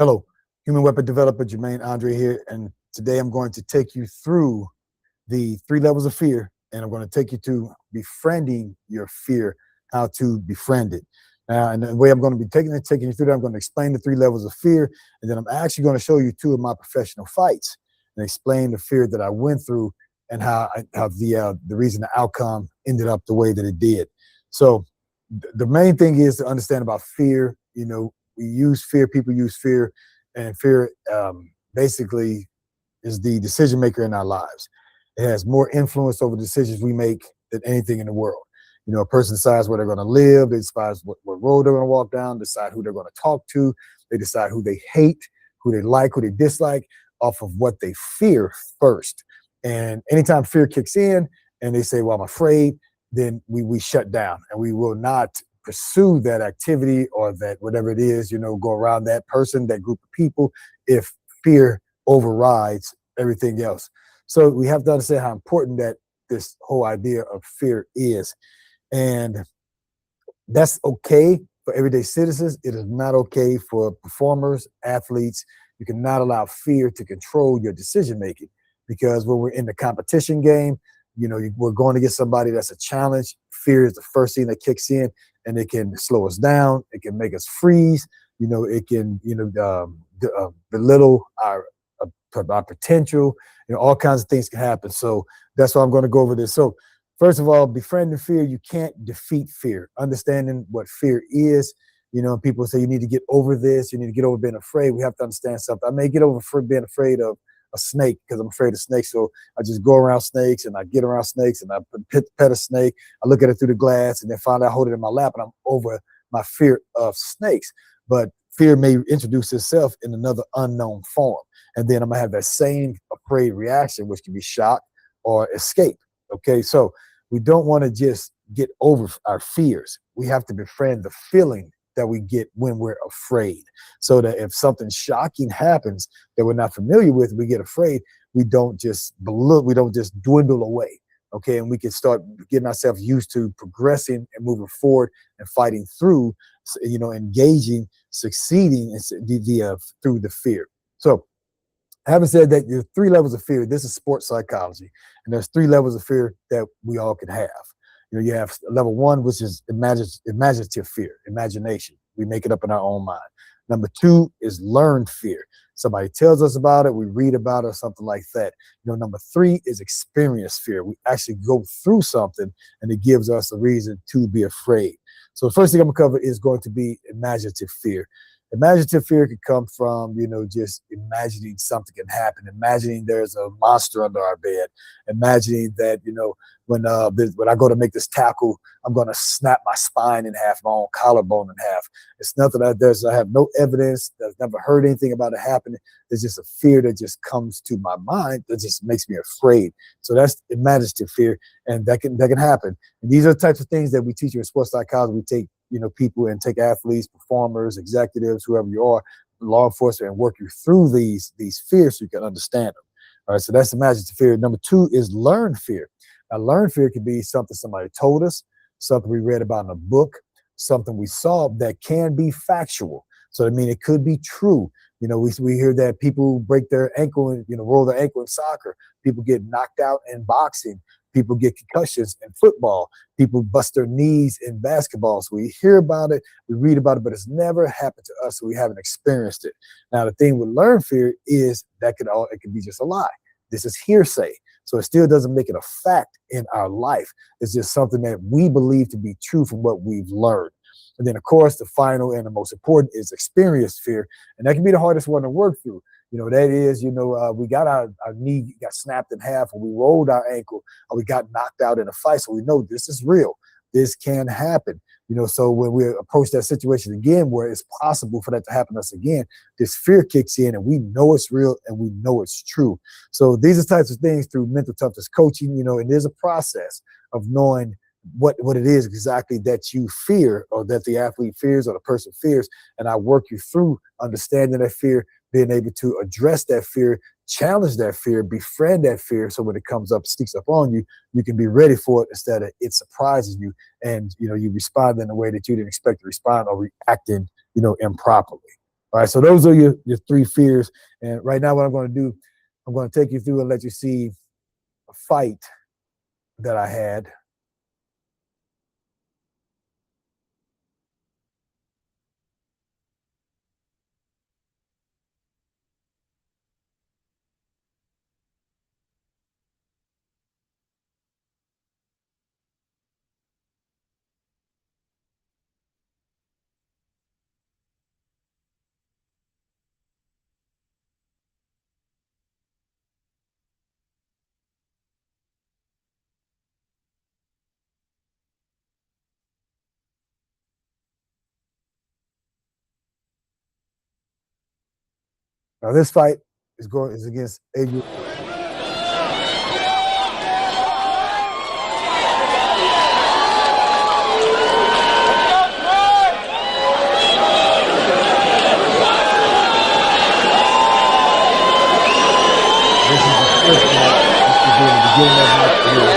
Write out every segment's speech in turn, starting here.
Hello, human weapon developer Jermaine Andre here, and today I'm going to take you through the 3 levels of fear, and I'm going to take you to befriending your fear, how to befriend it. And the way I'm going to be taking you through that, I'm going to explain the 3 levels of fear, and then I'm actually going to show you 2 of my professional fights and explain the fear that I went through and how the reason the outcome ended up the way that it did. So the main thing is to understand about fear. We use fear, people use fear, and fear basically is the decision maker in our lives. It has more influence over the decisions we make than anything in the world. A person decides where they're going to live, they decide what road they're going to walk down, decide who they're going to talk to, they decide who they hate, who they like, who they dislike, off of what they fear first. And anytime fear kicks in and they say, well, I'm afraid, then we shut down and we will not pursue that activity or that whatever it is, go around that person, that group of people, if fear overrides everything else. So we have to understand how important that this whole idea of fear is. And that's okay for everyday citizens. It is not okay for performers, athletes. You cannot allow fear to control your decision making, because when we're in the competition game, we're going to get somebody that's a challenge. Fear is the first thing that kicks in, and it can slow us down. It can make us freeze. It can, belittle our potential. All kinds of things can happen. So that's why I'm going to go over this. So first of all, befriending fear, you can't defeat fear. Understanding what fear is. People say you need to get over this. You need to get over being afraid. We have to understand something. I may get over being afraid of a snake because I'm afraid of snakes. So I just go around snakes and I get around snakes and I pet a snake. I look at it through the glass and then find out I hold it in my lap and I'm over my fear of snakes. But fear may introduce itself in another unknown form. And then I'm gonna have that same afraid reaction, which can be shock or escape. Okay, so we don't want to just get over our fears. We have to befriend the feeling that we get when we're afraid, so that if something shocking happens that we're not familiar with, we get afraid, we don't just dwindle away. Okay, and we can start getting ourselves used to progressing and moving forward and fighting through, engaging, succeeding through the fear. So having said that, there's 3 levels of fear. This is sports psychology, and there's 3 levels of fear that we all can have. You have level 1, which is imaginative fear, imagination. We make it up in our own mind. Number 2 is learned fear. Somebody tells us about it, we read about it, or something like that. Number 3 is experienced fear. We actually go through something and it gives us a reason to be afraid. So the first thing I'm gonna cover is going to be imaginative fear. Imaginative fear can come from, just imagining something can happen, imagining there's a monster under our bed, imagining that, when I go to make this tackle, I'm going to snap my spine in half, my own collarbone in half. It's nothing I have no evidence. I've never heard anything about it happening. There's just a fear that just comes to my mind that just makes me afraid. So that's imaginative fear, and that can happen. And these are the types of things that we teach you in sports psychology. We take people and take athletes, performers, executives, whoever you are, law enforcement, and work you through these fears so you can understand them. All right, so that's imaginative fear. Number 2 is learned fear. Now, learned fear can be something somebody told us, something we read about in a book, something we saw that can be factual. So I mean, it could be true. We hear that people break their ankle and roll their ankle in soccer. People get knocked out in boxing. People get concussions in football. People bust their knees in basketball. So we hear about it, we read about it, but it's never happened to us, so we haven't experienced it. Now, the thing with learned fear is that it could be just a lie. This is hearsay. So it still doesn't make it a fact in our life. It's just something that we believe to be true from what we've learned. And then, of course, the final and the most important is experienced fear. And that can be the hardest one to work through. That is, we got our knee got snapped in half, or we rolled our ankle, or we got knocked out in a fight. So we know this is real. This can happen. So when we approach that situation again, where it's possible for that to happen to us again, this fear kicks in and we know it's real and we know it's true. So these are types of things through mental toughness coaching, and there's a process of knowing what it is exactly that you fear, or that the athlete fears, or the person fears. And I work you through understanding that fear, being able to address that fear, challenge that fear, befriend that fear. So when it comes up, sneaks up on you, you can be ready for it instead of it surprises you. And, you respond in a way that you didn't expect to respond, or reacting, improperly. All right, so those are your 3 fears. And right now what I'm going to do, I'm going to take you through and let you see a fight that I had. Now this fight is against Adrian. This is the first match. This will be the beginning of my career.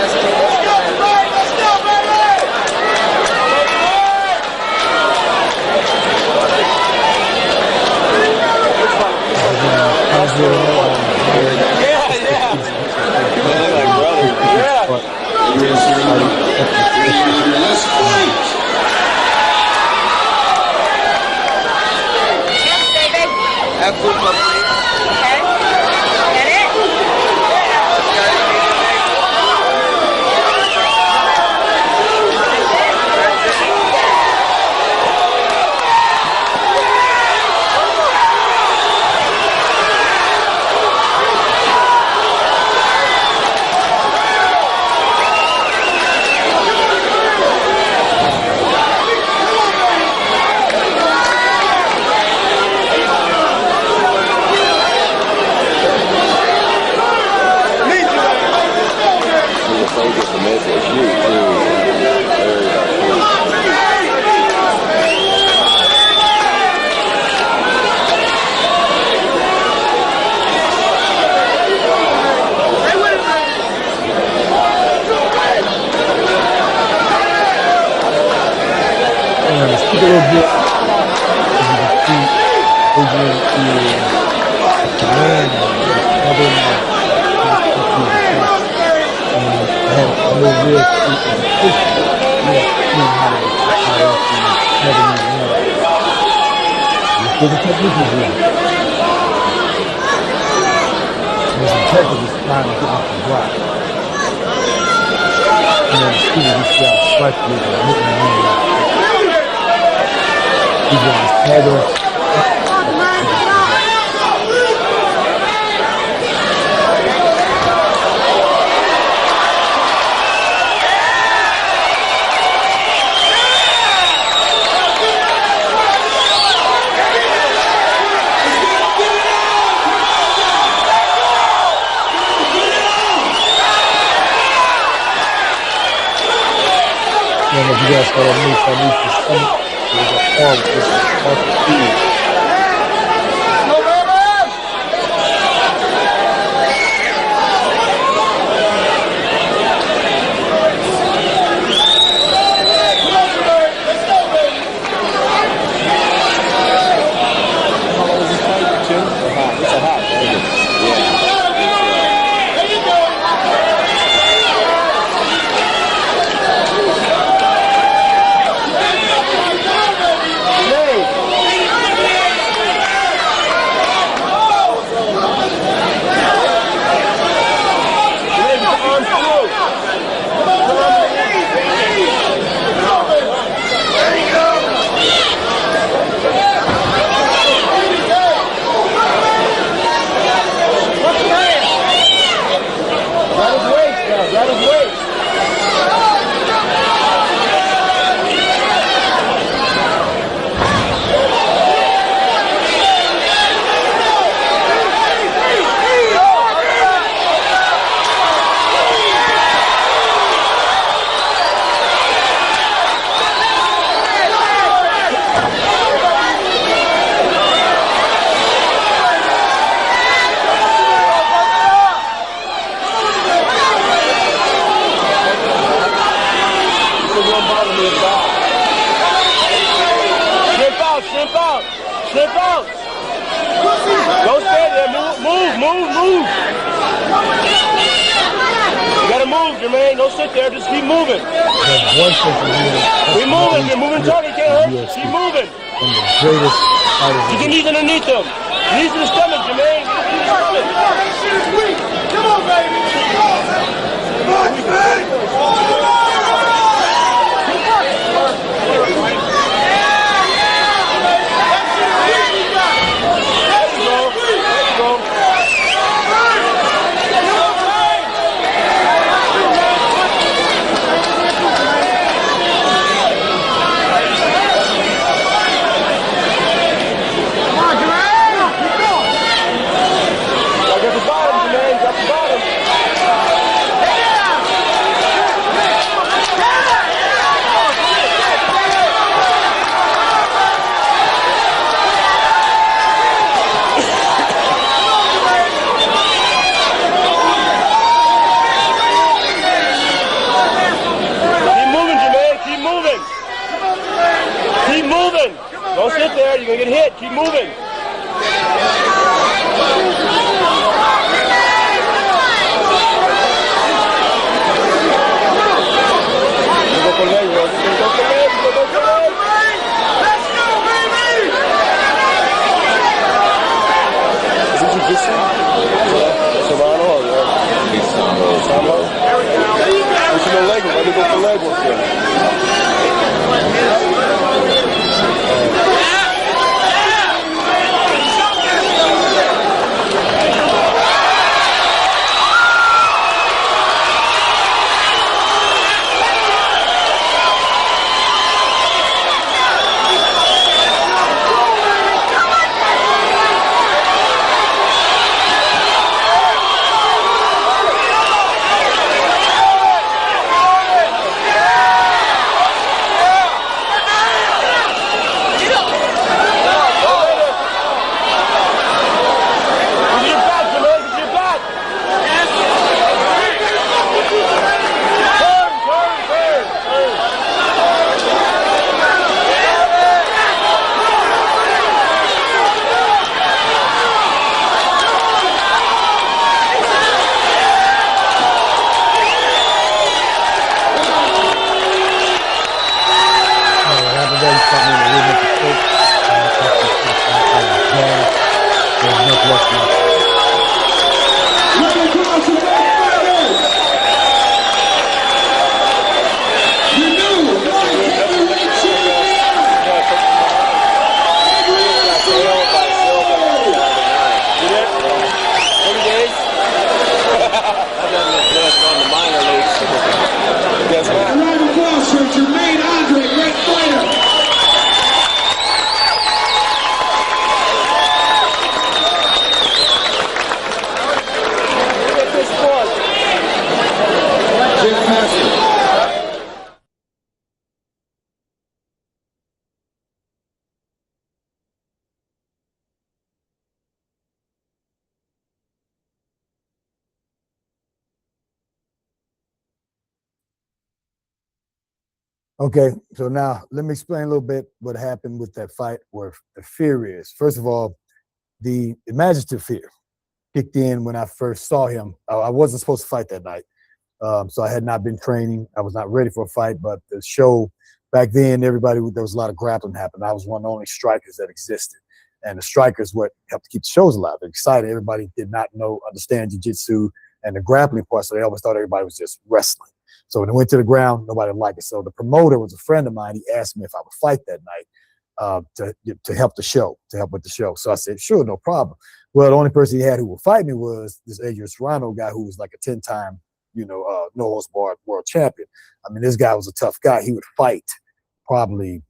move. You gotta move, Jermaine. Don't sit there. Just keep moving. Keep moving. If you're moving target, can't hurt. Keep moving. Get your knees underneath them. Knees to the stomach, Jermaine. Come on, baby. Come on, Jermaine. Don't sit there, you're going to get hit. Keep moving. Go for leg, bro. Go for leg. Go for leg. Let's go, baby! Is it jiu-jitsu? Serrano or what? Samo? What's your leg? Why do you go for leg work here? Okay, so now let me explain a little bit what happened with that fight where the fear is. First of all, the imaginative fear kicked in when I first saw him. I wasn't supposed to fight that night. So I had not been training. I was not ready for a fight, but the show back then, there was a lot of grappling happening. I was one of the only strikers that existed. And the strikers what helped to keep the shows alive. They're excited. Everybody did not understand jiu-jitsu and the grappling part, so they always thought everybody was just wrestling. So when it went to the ground, nobody liked it. So the promoter was a friend of mine. He asked me if I would fight that night to help the show, to help with the show. So I said, sure, no problem. Well, the only person he had who would fight me was this Adrian Serrano guy who was like a 10-time, no holds barred world champion. I mean, this guy was a tough guy. He would fight probably,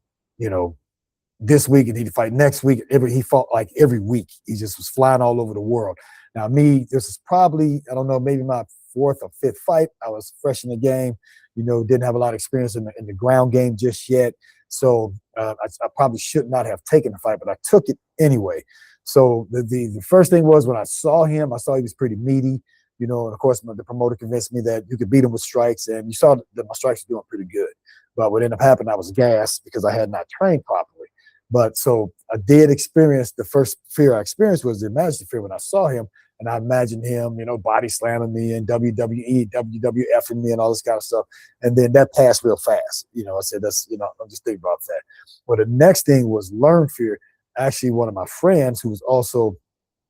this week and he'd fight next week. He fought like every week. He just was flying all over the world. Now me, this is probably, I don't know, maybe my 4th or 5th fight. I was fresh in the game, didn't have a lot of experience in the ground game just yet. So I probably should not have taken the fight, but I took it anyway. So the first thing was when I saw him, I saw he was pretty meaty, and of course the promoter convinced me that you could beat him with strikes, and you saw that my strikes were doing pretty good. But what ended up happening, I was gassed because I had not trained properly. But so I did experience, the first fear I experienced was the imaginative fear when I saw him, and I imagined him, body slamming me and WWE, WWFing me and all this kind of stuff. And then that passed real fast. I said, I'm just thinking about that. Well, the next thing was learn fear. Actually, one of my friends who was also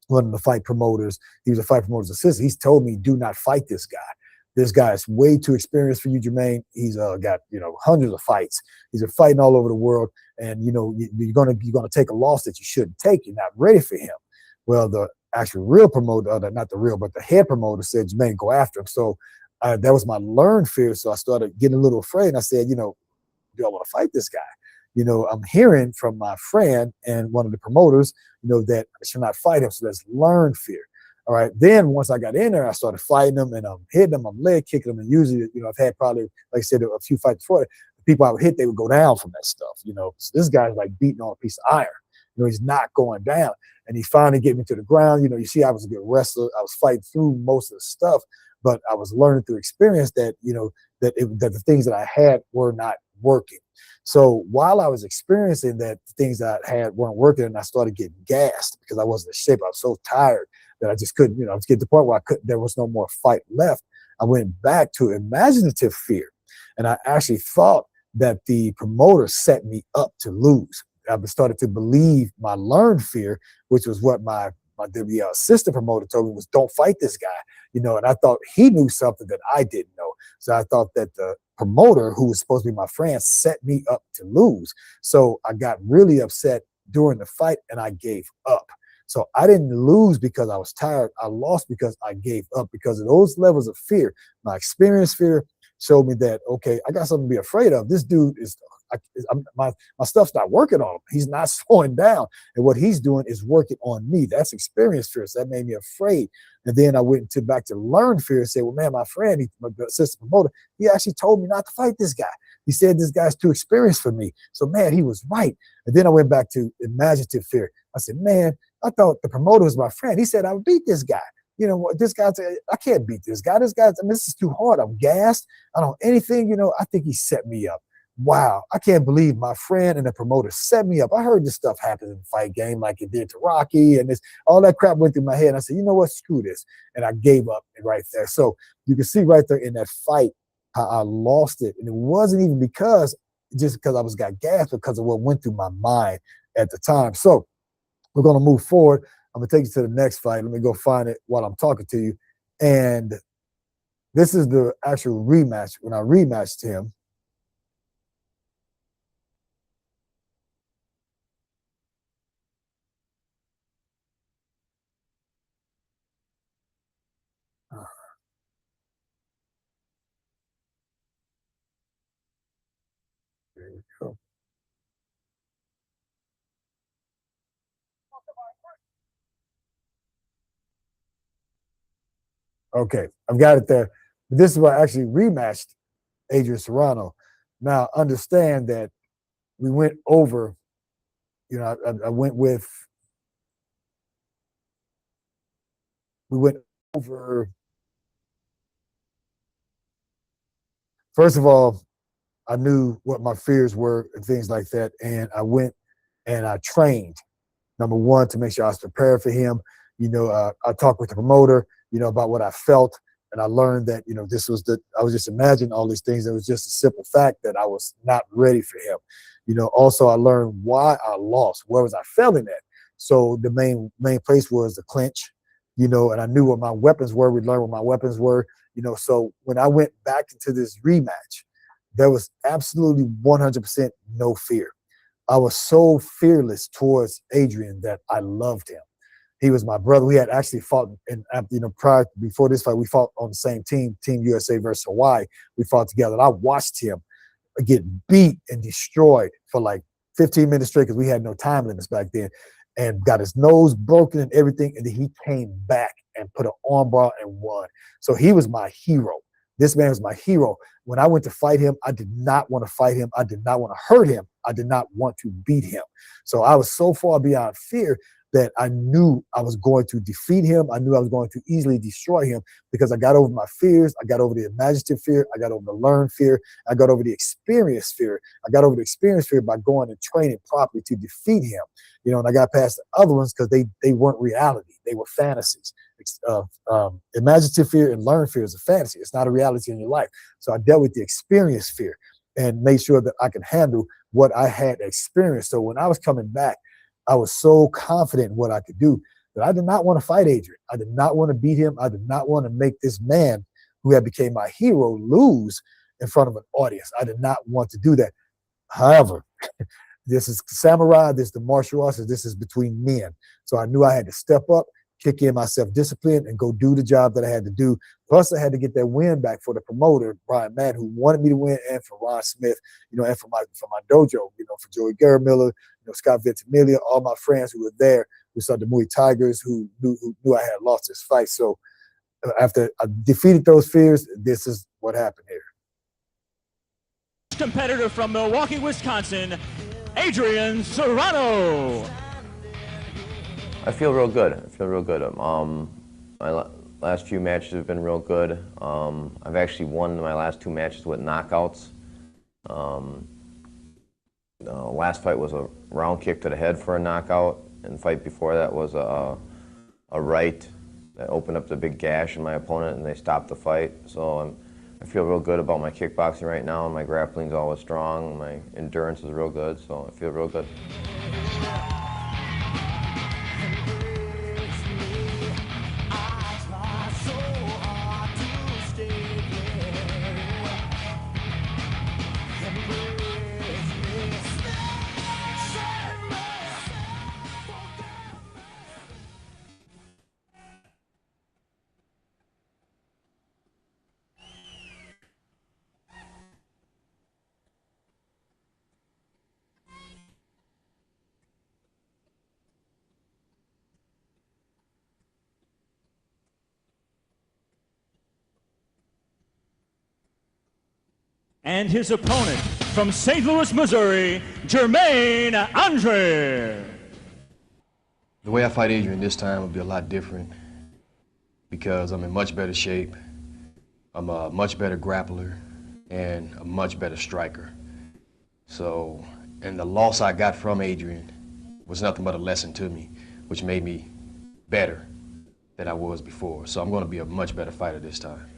one of the fight promoters, he was a fight promoter's assistant. He's told me, do not fight this guy. This guy is way too experienced for you, Jermaine. He's got hundreds of fights. He's been fighting all over the world, and you're gonna take a loss that you shouldn't take. You're not ready for him. Well, the actual real promoter, not the real, but the head promoter said, Jermaine, go after him. So that was my learned fear. So I started getting a little afraid. And I said, do I want to fight this guy? I'm hearing from my friend and one of the promoters, that I should not fight him. So that's learned fear. All right. Then once I got in there, I started fighting him, and I'm hitting him, I'm leg kicking him. And usually, I've had probably, like I said, a few fights before that. The people I would hit, they would go down from that stuff. So this guy's like beating on a piece of iron. He's not going down. And he finally get me to the ground. You see, I was a good wrestler. I was fighting through most of the stuff, but I was learning through experience that, that the things that I had were not working. So while I was experiencing that, the things that I had weren't working, and I started getting gassed because I wasn't in shape. I was so tired that I just couldn't, I was getting to the point where there was no more fight left. I went back to imaginative fear. And I actually thought that the promoter set me up to lose. I started to believe my learned fear, which was what my assistant promoter told me, was don't fight this guy, and I thought he knew something that I didn't know. So I thought that the promoter, who was supposed to be my friend, set me up to lose. So I got really upset during the fight, and I gave up. So I didn't lose because I was tired. I lost because I gave up, because of those levels of fear. My experience fear showed me that, okay, I got something to be afraid of. This dude is, my stuff's not working on him. He's not slowing down. And what he's doing is working on me. That's experience fear. So that made me afraid. And then I went back to learn fear and say, well, man, my friend, my assistant promoter, he actually told me not to fight this guy. He said, this guy's too experienced for me. So, man, he was right. And then I went back to imaginative fear. I said, man, I thought the promoter was my friend. He said, I would beat this guy. This guy, I can't beat this guy. This is too hard. I'm gassed. I don't anything, I think he set me up. Wow, I can't believe my friend and the promoter set me up. I heard this stuff happen in the fight game like it did to Rocky, and all that crap went through my head. And I said, you know what, screw this. And I gave up right there. So you can see right there in that fight how I lost it. And it wasn't even because I got gassed, because of what went through my mind at the time. So we're going to move forward. I'm going to take you to the next fight. Let me go find it while I'm talking to you. And this is the actual rematch. When I rematched him, there you go. Okay, I've got it there. But this is what I actually rematched Adrian Serrano. Now, understand that we went over, I went with, we went over, first of all, I knew what my fears were and things like that. And I went and I trained, number one, to make sure I was prepared for him. I talked with the promoter, about what I felt. And I learned that, I was just imagining all these things. It was just a simple fact that I was not ready for him. Also I learned why I lost. Where was I failing at? So the main place was the clinch, and I knew what my weapons were. We learned what my weapons were, so when I went back into this rematch, there was absolutely 100% no fear. I was so fearless towards Adrian that I loved him. He was my brother. We had actually fought, before this fight, we fought on the same team, Team USA versus Hawaii. We fought together, and I watched him get beat and destroyed for like 15 minutes straight, because we had no time limits back then, and got his nose broken and everything. And then he came back and put an armbar and won. So he was my hero. This man was my hero. When I went to fight him, I did not want to fight him. I did not want to hurt him. I did not want to beat him. So I was so far beyond fear. that I knew I was going to defeat him. I knew I was going to easily destroy him because I got over my fears. I got over the imaginative fear. I got over the learned fear. I got over the experience fear. I got over the experience fear by going and training properly to defeat him. You know, and I got past the other ones because they weren't reality. They were fantasies. Imaginative fear and learned fear is a fantasy. It's not a reality in your life. So I dealt with the experience fear and made sure that I could handle what I had experienced. So when I was coming back, I was so confident in what I could do that I did not want to fight Adrian. I did not want to beat him. I did not want to make this man who had become my hero lose in front of an audience. I did not want to do that. However, this is samurai, this is the martial arts, this is between men. So I knew I had to step up, kick in my self-discipline, and go do the job that I had to do. Plus, I had to get that win back for the promoter, Brian Madden, who wanted me to win, and for Ron Smith, you know, and for my dojo, you know, for Joey Garamilla, you know, Scott Ventimiglia, all my friends who were there, who saw the Muay Tigers, who knew I had lost this fight. So after I defeated those fears, this is what happened here. Competitor from Milwaukee, Wisconsin, Adrian Serrano. I feel real good. I feel real good. My last few matches have been real good. I've actually won my last 2 matches with knockouts. Last fight was a round kick to the head for a knockout, and the fight before that was a right that opened up the big gash in my opponent, and they stopped the fight. So I feel real good about my kickboxing right now, and my grappling's always strong. My endurance is real good, so I feel real good. And his opponent from St. Louis, Missouri, Jermaine Andre. The way I fight Adrian this time will be a lot different because I'm in much better shape. I'm a much better grappler and a much better striker. So, and the loss I got from Adrian was nothing but a lesson to me, which made me better than I was before. So I'm going to be a much better fighter this time.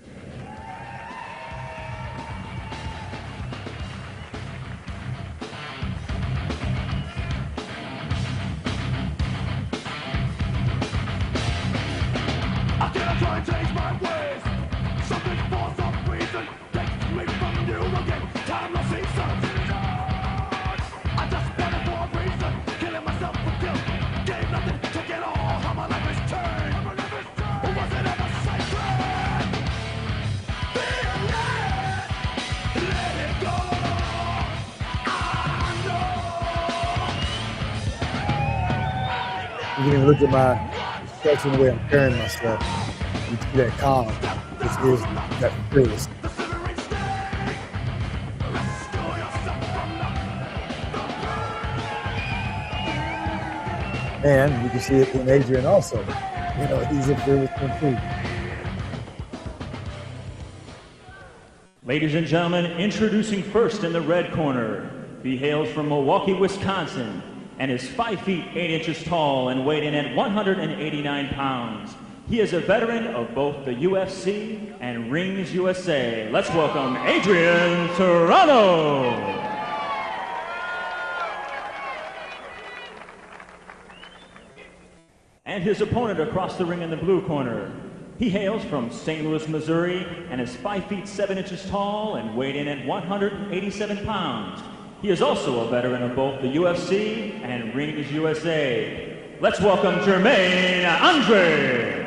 You can even look at my expression, the way I'm carrying myself. You see that calm, which is that fearless. And you can see it in Adrian also. You know, he's a fearless one too. Ladies and gentlemen, introducing first in the red corner, he hails from Milwaukee, Wisconsin, and is 5 feet 8 inches tall and weighed in at 189 pounds. He is a veteran of both the UFC and Rings USA. Let's welcome Adrian Serrano. And his opponent across the ring in the blue corner. He hails from St. Louis, Missouri, and is 5 feet 7 inches tall and weighed in at 187 pounds. He is also a veteran of both the UFC and Rings USA. Let's welcome Jermaine Andre.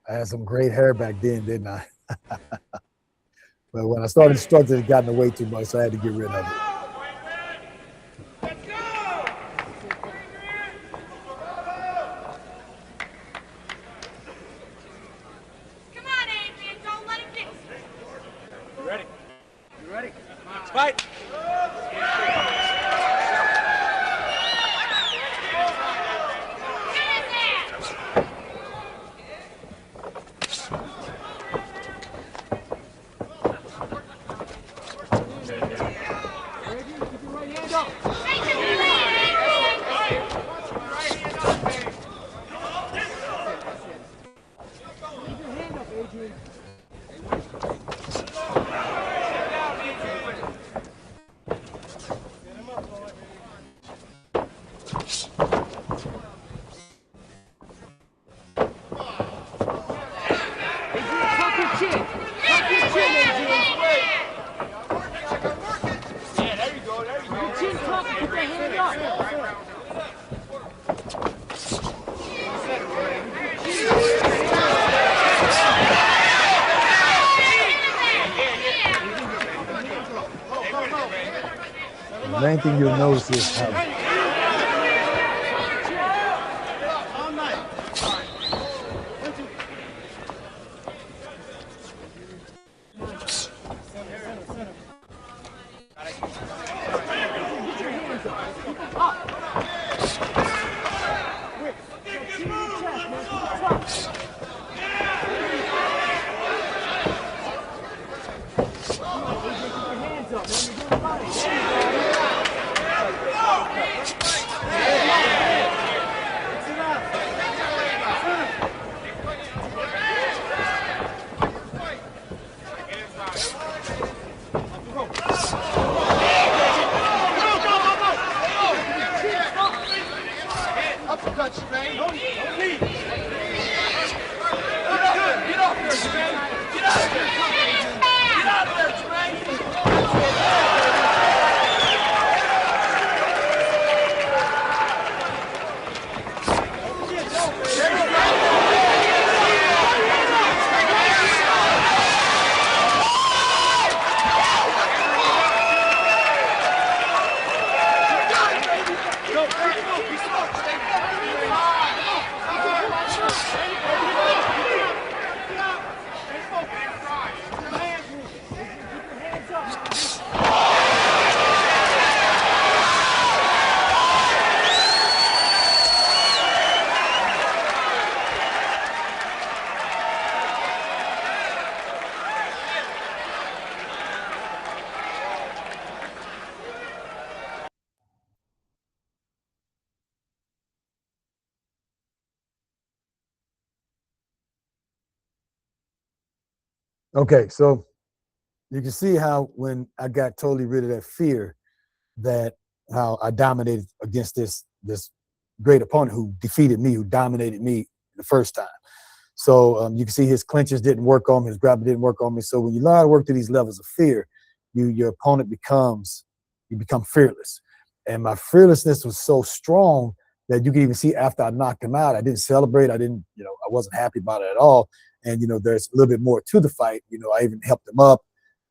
I had some great hair back then, didn't I? But when I started struggling, it got in the way too much, so I had to get rid of it. Fight. The main thing you'll notice is how okay, so you can see how when I got totally rid of that fear, that how I dominated against this great opponent who defeated me, who dominated me the first time. So you can see his clinches didn't work on me, his grappling didn't work on me. So when you learn how to work through these levels of fear, your opponent you become fearless. And my fearlessness was so strong that you can even see after I knocked him out, I didn't celebrate. I wasn't happy about it at all. And, there's a little bit more to the fight. I even helped him up,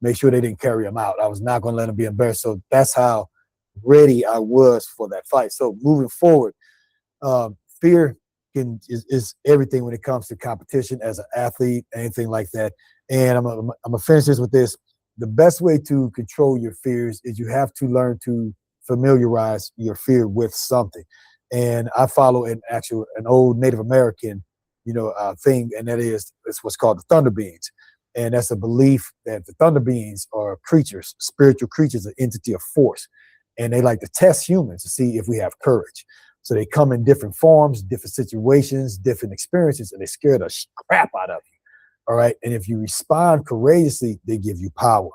make sure they didn't carry him out. I was not going to let him be embarrassed. So that's how ready I was for that fight. So moving forward, fear is everything when it comes to competition as an athlete, anything like that. And I'm gonna finish this with this. The best way to control your fears is you have to learn to familiarize your fear with something. And I follow an old Native American, thing, and it's what's called the thunder beings. And that's a belief that the thunder beings are creatures, spiritual creatures, an entity of force. And they like to test humans to see if we have courage. So they come in different forms, different situations, different experiences, and they scare the crap out of you. All right. And if you respond courageously, they give you power.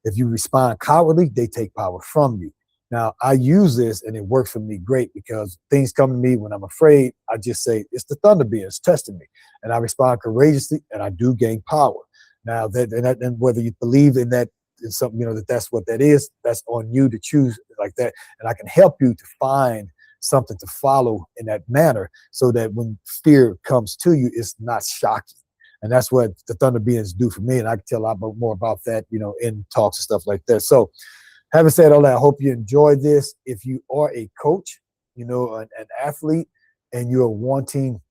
If you respond cowardly, they take power from you. Now, I use this and it works for me great because things come to me when I'm afraid. I just say, it's the thunder beings testing me. And I respond courageously and I do gain power. Now, and whether you believe in that, in something, that's what that is, that's on you to choose like that. And I can help you to find something to follow in that manner so that when fear comes to you, it's not shocking. And that's what the thunder beings do for me. And I can tell a lot more about that, in talks and stuff like that. So having said all that, I hope you enjoyed this. If you are a coach, an athlete, and you're wanting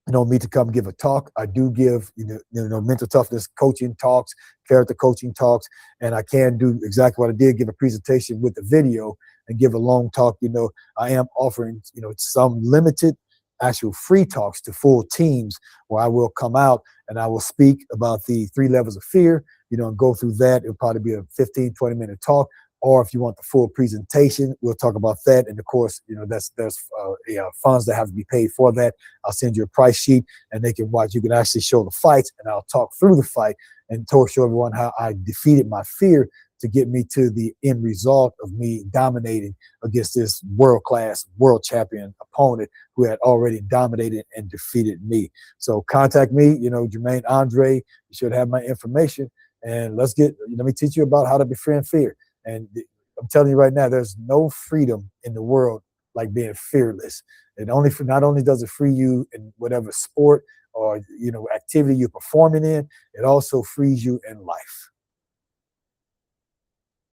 me to come give a talk. I do give, mental toughness coaching talks, character coaching talks, and I can do exactly what I did, give a presentation with the video and give a long talk. I am offering, some limited actual free talks to full teams where I will come out and I will speak about the 3 levels of fear, and go through that. It'll probably be a 15, 20-minute talk. Or if you want the full presentation, we'll talk about that. And of course, there's funds that have to be paid for that. I'll send you a price sheet and they can watch. You can actually show the fights and I'll talk through the fight and show everyone how I defeated my fear to get me to the end result of me dominating against this world-class, world champion opponent who had already dominated and defeated me. So contact me, Jermaine Andre. You should have my information. And let me teach you about how to befriend fear. And I'm telling you right now, there's no freedom in the world like being fearless. Not only does it free you in whatever sport or activity you're performing in, it also frees you in life.